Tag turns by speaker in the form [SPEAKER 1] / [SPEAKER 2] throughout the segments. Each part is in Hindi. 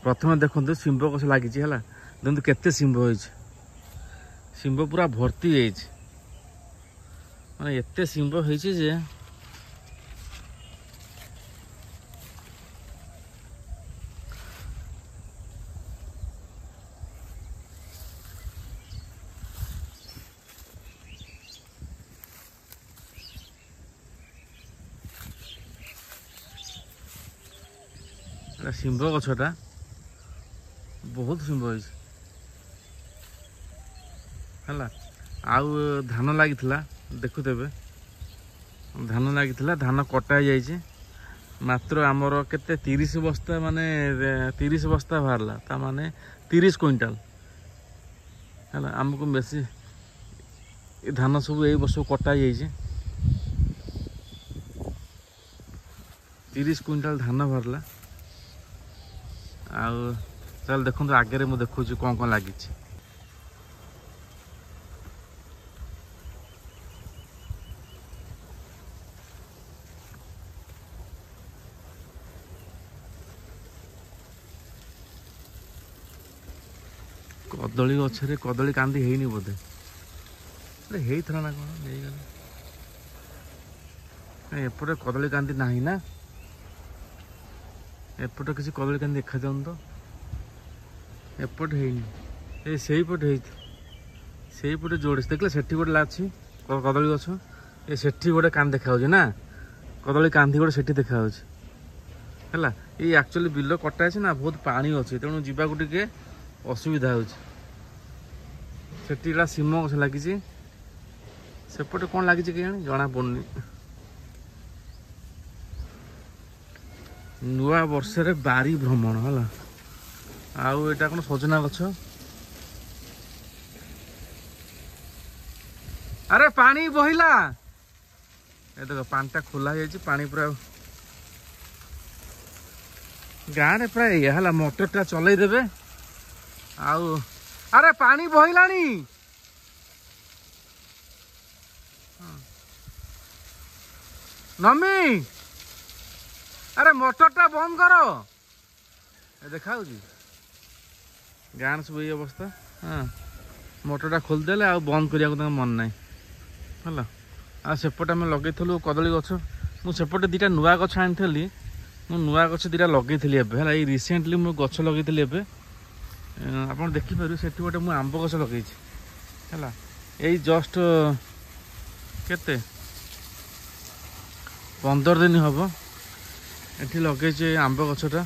[SPEAKER 1] प्रथम देखते शिंब गछ लगी है देखते केते शिंब हो शिंब पूरा भर्ती माने एते शिंब होइछि जे शिंब गछटा बहुत शिंब है आउ धान लगी देखुते धान लगी धान कटा जाइए मात्र आमर केते 30 बस्ता माने 30 बस्ता बाहरला ता माने 30 क्विंटाल है आमको बेसी धान सब यही वर्ष कटा जाइए 30 क्विंटाल धान बाहरला आउ चल देखो आगे मुझे देखुची कौन कौन लगी कदली गरे कदली कांदी है बोधे होता ना कौन एपटे कदली कांदी ना ना एपटे किसी कदली कांदी देखा जाऊन तो एपटे है से पटे जोड़े देखले से गोटे अच्छी कदली गछ ये सेठी गोटे कांद देखा ना कदली कांदी गोटे से देखा है ये एक्चुअली बिल कटा ना बहुत पानी अच्छे तेणु जावाक टे असुविधा होटा सीम गछ लगी सेपटे कौन लगी जना पड़नी नुआ वर्ष बारी भ्रमण है आउ एटा कौन सजना गछ अरे पानी बहिला ए देख पानीटा खोला पानी पूरा गाँव में प्राय है मोटरटा चल देवे आउ अरे पानी बहिलानी नमी अरे मोटरटा बंद करो देखा गाँव सब ये अवस्था हाँ मोटरटा खोलदे आ बंद करने मन ना है आसेपटे आम लगे कदली गछ मुझे दीटा नुआ गछ आनी मु नुआ गछ दीटा लगे है रिसेंटली मुझे गछ लगे आप देखिपारे से गोटे मुझे आंब गछ लगे यही जस्ट केते 15 दिन हम ये लगे आंब गछटा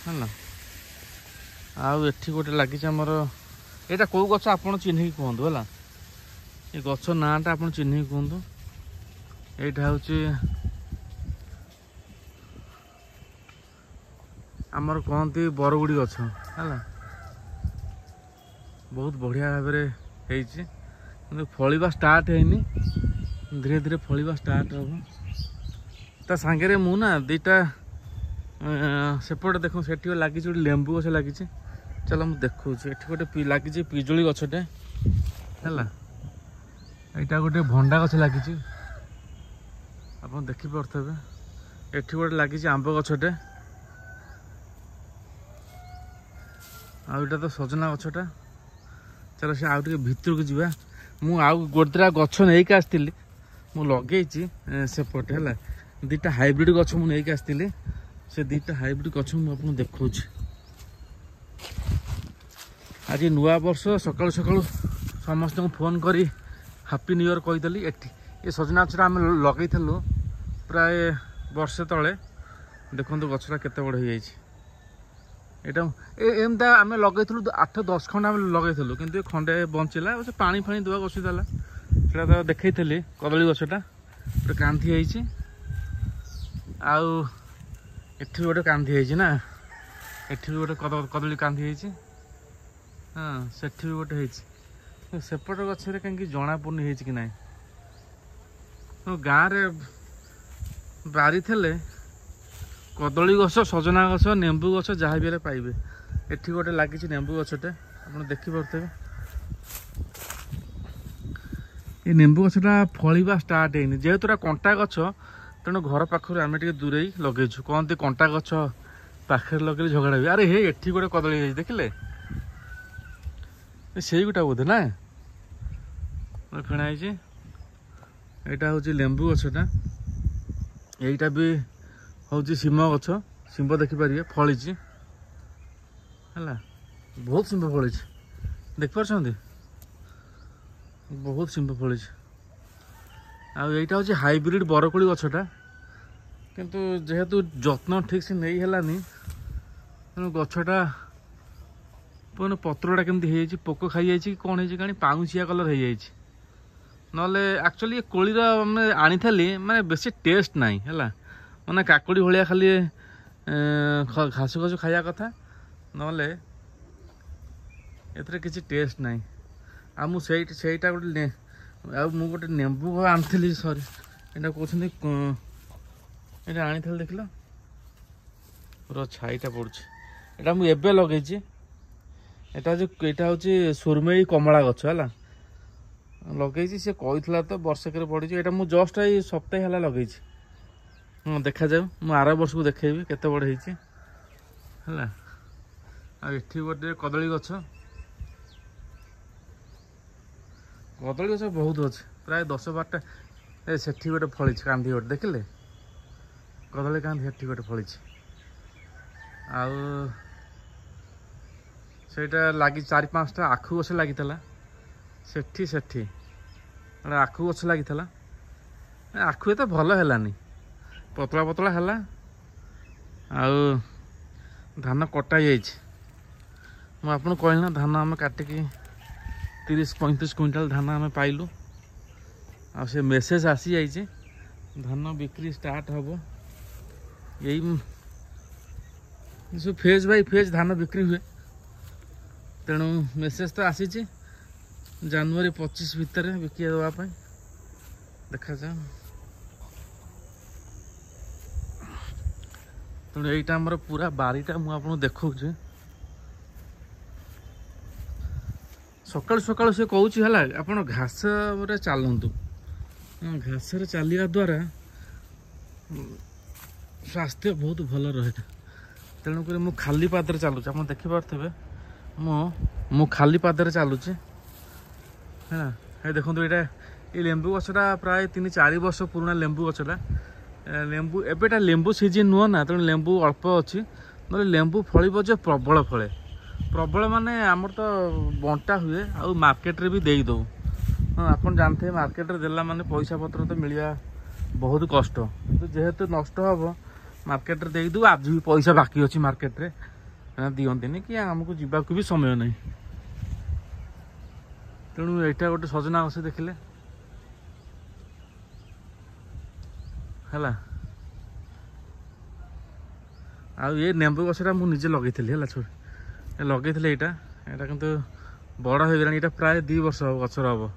[SPEAKER 1] है आउ एठी गोटे लगी आमर यहाँ कौ गछ आप चिन्ह कहतु है ये गछ नाटा आप चिन्ह कहतु यहाँ हूँ आमर कहती बरगुड़ी गछ है बहुत बढ़िया भाव में फलिबा स्टार्ट है धीरे धीरे फलिबा स्टार्ट हम ता सांगे मु ना दीटा सेपटे देख से लगी गोटे लेंबू गछ लगी चलो मुझे देखा ये गोटे लगी पिजुली गछटे है यहाँ गोटे भंडा गछ लगी आप देखिपे ये गोटे लगी आंब गछटे आउटा तो सजना गछटा चलो से आउ भितर को जीवा मु आउ गोटेरा गछ नहीं आसती मु लगे सेपटे है दीटा हाइब्रिड गछ मु नहीं आसती से दीटा हाइब्रिड गछ मुझे देखा आज नुआ वर्ष सकाळु सकाळु समस्त को फोन करी हैप्पी न्यू ईयर कहीदेली ये सजना गछटा आम लगे प्राय वर्षे तले देखो गछटा केते बड़ हो एमता आम लगे 8-10 खंड आम लगे कि खंडे बंचला से पानी फाणी देवा असुविधा है तो देखी कदली गछटा गोटे कांधी है आउ एठी गोटे कांधी है ना एठी गोटे कदली कांधी है हाँ सेठी भी गोटे है सेपट गचर कहीं जना पड़नी है कि ना गाँव में बारी थे कदली गछ सजना गछ नेंबू गछ जहाँ भी पाइबे एठी गोटे लगी नेंबू गछटे आप देखिपे ये नेंबू गछटा फलिबा स्टार्ट है जेहेतु कंटा गछ तेणु घर पाखर आम टे दूरे लगेचु कहते कंटा गछ पाखे लगे झगड़ा भी। अरे हे एठी गोटे कदली देखिले से गोटा बोधे ना फेणाई। यहाँ हूँ लेंबू गछटा, यहीटा भी हूँ शिम गछ। शिंब देखिपारे फली है, बहुत शिंब फली देखिपार, बहुत शिंब फली। आईटा हूँ हाइब्रिड बरकोड़ी गछटा, किंतु जेहेतु जत्न ठीक से नहीं है तेणु गछटा पुनः पत्रटा केमती पोक खाई जाइए कौन है पाउंसिया कलर हो जाए। नले एक्चुअली ये कोलीर मैंने आनी माने बेसी टेस्ट नहीं है, मैंने काकुड़ी भाया खाली घास घास खाया कथा, नले एथरे किसी टेस्ट नहीं। आ मुझेटा गोटे गोटे नेंबू आनी सरी यहाँ कहते ये आनी देख लो पूरा छाईटा पड़ुଛି। एटा मु एबे लगेछि, एटा हूँ सुरमई कमला गछ है लगे सी कही तो वर्षक पड़ी। एटा मु जस्ट ये सप्ताह है लगे। हाँ देखा जाऊ मु आर वर्ष को देखेबी केते बड़ है। एठी गोटे कदली गछ, कदली गछ बहुत अच्छे प्राय 10-12टा। सेठी गोटे फली कांधी गोटे देखिले कदली कांधी एठी गोटे फली आउ सेटा लगी 4-5टा आखु गछ लगी सेठी सेठी आखु गछ लगी आखु तो भल है पतला पतला है। आउ धान कटा मुझे कहली ना धान आम काटिकी 30-35 क्विंटाल धान आम पाइलु। आ से मेसेज आसी जाइए धान बिक्री स्टार्ट हम यही सब फेज बाय फेज धान बिक्री हुए। तेणु मेसेज तो आसी जनवरी 25 भितर बिकी देवाई देखा जाए। तेणु यहीटा आमर पूरा बारीटा मुझे देखा सकाल सकाल से कहूँ है आप घास चलतु घास चलवा द्वारा स्वास्थ्य बहुत भल रहे। तेणुक मु खाली पादरे चलुच आप देखिपे मु खाली पादरे चलुची है। देखो ये लेंबू गछटा प्राय 3-4 वर्ष पुराना लेंबू गछटा। लेंबू एबेटा लेंबू सीजन नुह ना तेणु लेंबू अल्प अच्छी ना लेंबू फल जो प्रबल फले प्रबल माने आमर तो बंटा हुए आ मार्केट रे भी दे दो। हाँ आप जानते मार्केट रे देला माने पैसा पत्र तो मिलवा बहुत कष्ट, तो जेहेतु नष्ट हम मार्केट रे दे दू। आज भी पैसा बाकी अच्छी मार्केट रे दिखती कि आमको जावाक भी समय नहीं। तेणु यहाँ गोटे सजना गछ देखिले है। आ ये नेंबू गछटा मुझे निजे लगे है छोड़ लगे यहाँ किंतु बड़ हो गला। यहाँ प्राय 2 वर्ष हम गचर हम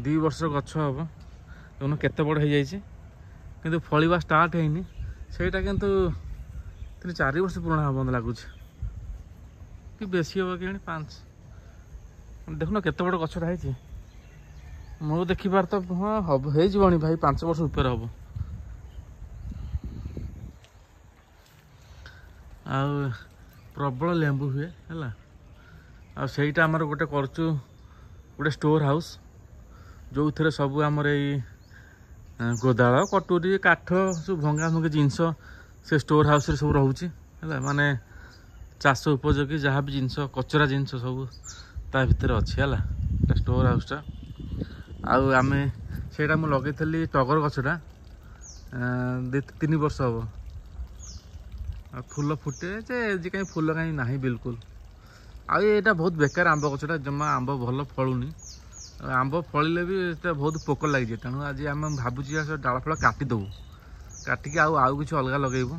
[SPEAKER 1] 2 वर्ष गछ हम देखो केते बड़ हो जाए किंतु फलिबा स्टार्ट है सेटा किंतु 3-4 वर्ष पुराना हम लगुच कि बेसी हम कि 5 देखुन केते बड़ गछटा है मो देखिबार तो हाँ हम हो भाई 5 वर्ष ऊपर हम। आ प्रबल लेंबू हुए है आईटा आमर गोटे करचु गोटे स्टोर हाउस जो थे सब आमर गोदाल कटोरी काठ सब भंगा भंगी जिनस से स्टोर हाउस रे सब रोचे है माने चाष उपयोगी जहाँ भी जिनस कचरा जिनस सब ता भितर अच्छी है स्टोर हाउसटा। आम से लगे टगर गछटा 2-3 वर्ष हम फूल फुटे जे कहीं फूल कहीं ना बिल्कुल। आईटा बहुत बेकार आंब गछटा जमा आंब भल फलुनी आंब फलिले भी बहुत पोक लगी। तेणु आज आम भावुँ डाल फल काटिदेबू काटिकी आउ किसी अलग लगेबू।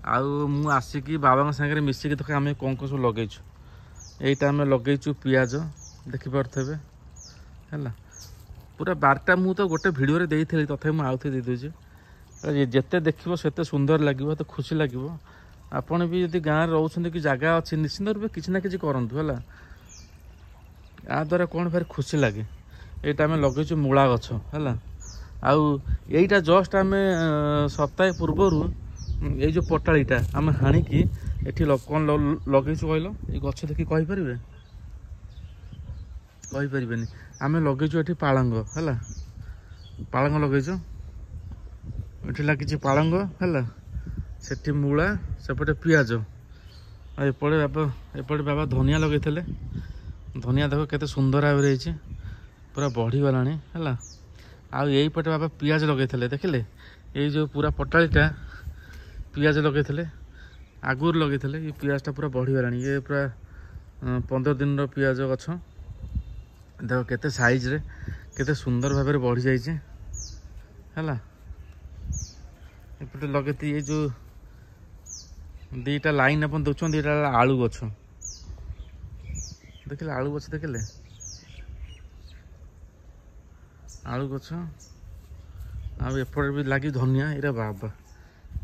[SPEAKER 1] आउ आसिकी बाबा सागर मिसिकी देख आम कौन कौन सब लगेचु यहीटा आम लगेचु पियाज देखिपे है पूरा 12टा मु तो गोटे भिडियो देती तथा मुझे आउे दे दूसरी जिते देखो सेते सुंदर लगे तो खुशी लगे। आपड़ भी जब गाँव में रोच कि जगह अच्छी निश्चित रूप किसी ना कि करूँ है या द्वारा कौन भारी खुशी लगे। यहाँ आम लगे मूला गछ है आईटा जस्ट आम सप्ताह पूर्वर ये जो पटाळीटा आम हाणिकी एठी कौन लगेचु कहल ये गछ देखी कहींपारे कहींपारे आम लगेचु एठी पालंग है पालंग लगेचु एठी लगी पालंग है सेठी मूला सेपटे पियाज एपटे बाबा धनिया लगे धनिया देख केते सुंदर भाव पूरा बढ़ी गला है आईपटे बाबा पियाज लगे देखिले ये जो पूरा पटाळीटा पियाज लगे आगुर लगे ये पियाजटा पूरा बढ़ी गला ये पूरा 15 दिन पियाज गछ देख केते साइज रे केते सुंदर भाव में बढ़ी जाइए है एपटे लगे ये जो दीटा लाइन अपन देखुं दीटा आलू गछ देखिले आलू गछ देखिले आलू गछ आएपटे भी लगी धनिया ये बाबा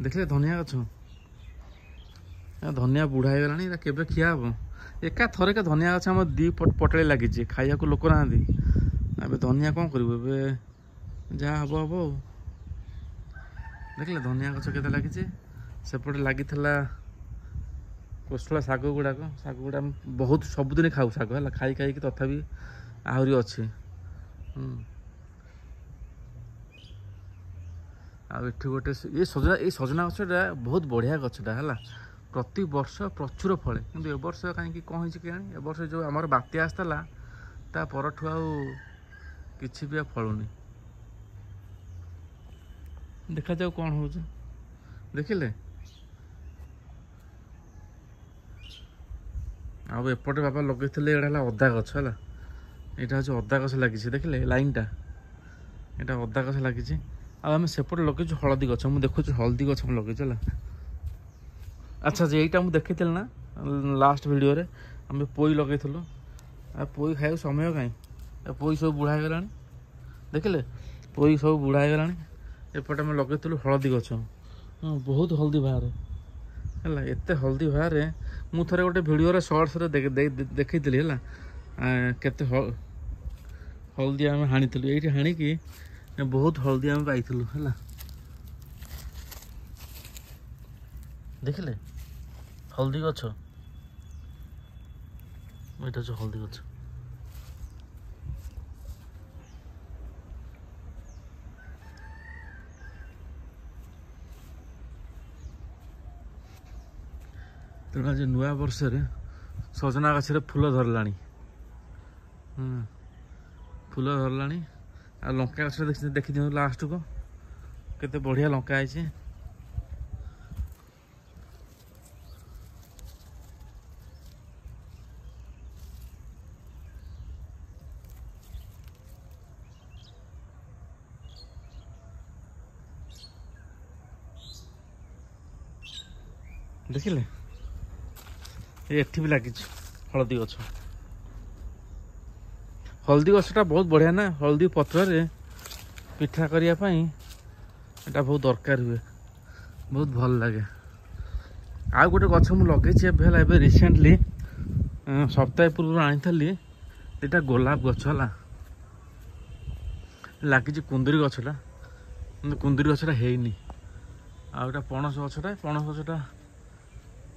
[SPEAKER 1] देखिले धनिया गछ धनिया बुढ़ा हो गला केबे खिया हम एका थरे का धनिया गछ आम दी पटाळी लगी खाइया को लोक ना धनिया कौन कर जहाँ हम हम देखिले धनिया गछ के लगी सेपटे लगी कोसला शाग गुड़ाक बहुत सबुदिन खाऊ शाग है खाई खाई तथापि आहरी अच्छे आठी गोटे ये सजना गछटा बहुत बढ़िया गछटा है प्रति वर्ष प्रचुर फले कि वर्ष कहीं कौन हो ए वर्ष जो आम बात्या आसला ता परठू किसी भी फलुनी देखा जाऊ कौन हो देखिले आएपटे बाबा लगे अदा गछ है यहाँ हूँ अदा गछ लगी देखिले लाइनटा यहाँ अदा गछ लगी आम सेपटे लगे हलदी गछ मुझे देखुची हलदी गछ लगे अच्छा जी यहीटा मुझे देखी ना लास्ट वीडियो रे आम पोई लगे पोई खाई समय कहीं पोई सब बुढ़ा गला देखिले पोई सब बुढ़ा गला एपटे आम लगे हलदी गछ बहुत हल्दी बाहर है एत हल्दी बाहर मु थे गोटे भिडियो सर्ट्स देखी है केते हल्दी आम हाणी ये हाणिकी बहुत हल्दी आम पाई है देखिले हल्दी गछ ये जो हल्दी गछ तेणु आज नुआ वर्ष सजना गछरे फूल धरला फूल धरला आ लंका गछ देखी दिखाँ लास्ट को केते बढ़िया लंका है देखिले ये भी लगी हलदी गछ हल्दी गछटा बहुत बढ़िया ना हल्दी पत्र पिठा करने एटा बहुत दरकार हुए बहुत भल लगे आ गोटे गछ मुझे लगे रिसेंटली सप्ताह पूर्व आनी दुटा गोलाप गछ है लगी कुंदरी गछटा कुंदरी गछटा है आटा पणस गछटा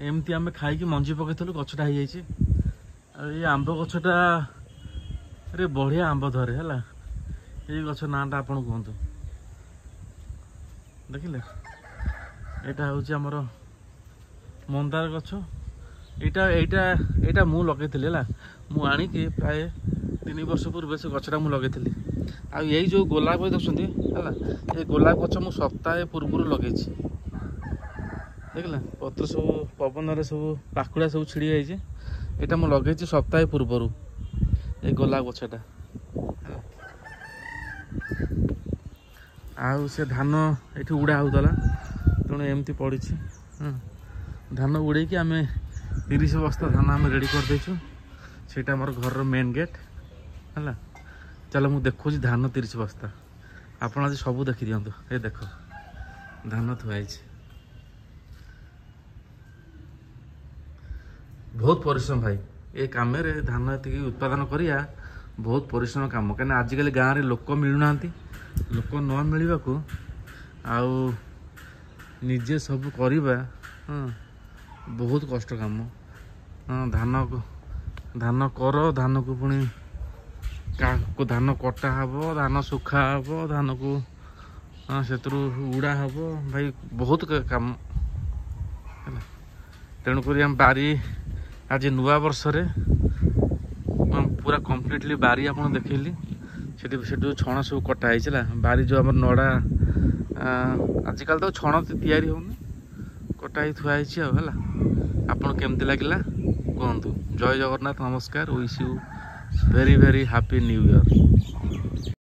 [SPEAKER 1] एमती आम खाई मंजी पकईलु गछटा हो जाए आंब गछटा रे बढ़िया आंब धरे है ये गछ नाटा आप कहतु देखिले यहाँ हूँ आमर मंदार गछ यहाँ मु लगे मुझे प्राय 3 वर्ष पूर्व से गछटा मुझे लगे आई जो गोलाप देखते है ये गोलाप गछ मु सप्ताह पूर्व लगे देखला पत्र सब पवन सब पाखुड़ा सब छिड़ी जाइए यहाँ मुझे लगे सप्ताह पूर्वर ये गोलाप गछटा आउ से धान ये उड़ा होता तेणु एमती पड़ी धान उड़े कि आम 30 बस्ता धान आम रेडी कर देचु सेटा मोर घर मेन गेट है चलो मुझे देखुची धान 30 बस्ता आपड़ आज सब देखी दिंतु ये देख धान थुआई बहुत परिश्रम भाई ये काम धान ये उत्पादन करिया बहुत परिश्रम काम कहीं आजिकल गाँव में लोक मिलूना लोक न मिलवा ନିଜେ ସବୁ କରିବା ବହୁତ କଷ୍ଟ କାମ। ଧାନ କର, ଧାନକୁ ପୁଣି ଧାନ କଟା ହେବ, ଧାନ ଶୁଖା ହେବ, ଧାନକୁ ସେଥିରୁ ଉଡ଼ା ହେବ, ଭାଇ ବହୁତ କାମ ହେଲା। ତେଣୁକରି ଆମ ବାରି ଆଜି ନୂଆ ବର୍ଷରେ ପୁରା କମ୍ପ୍ଲିଟଲି ବାରି ଆପଣ ଦେଖେଇଲି। ସେଠି ଛଣ ସବୁ କଟା ହେଇଛି ହେଲା। ବାରି ଯେଉଁ ଆମର ନଡ଼ା ଆଜିକାଲି ତ ଛଣ ତିଆରି ହେଉନି, କଟା ହେଇ ଥୁଆ ହେଇଛି ଆଉ ହେଲା। ଆପଣ କେମିତି ଲାଗିଲା କୁହନ୍ତୁ। ଜୟ ଜଗନ୍ନାଥ, ନମସ୍କାର। Wish you very very happy new year.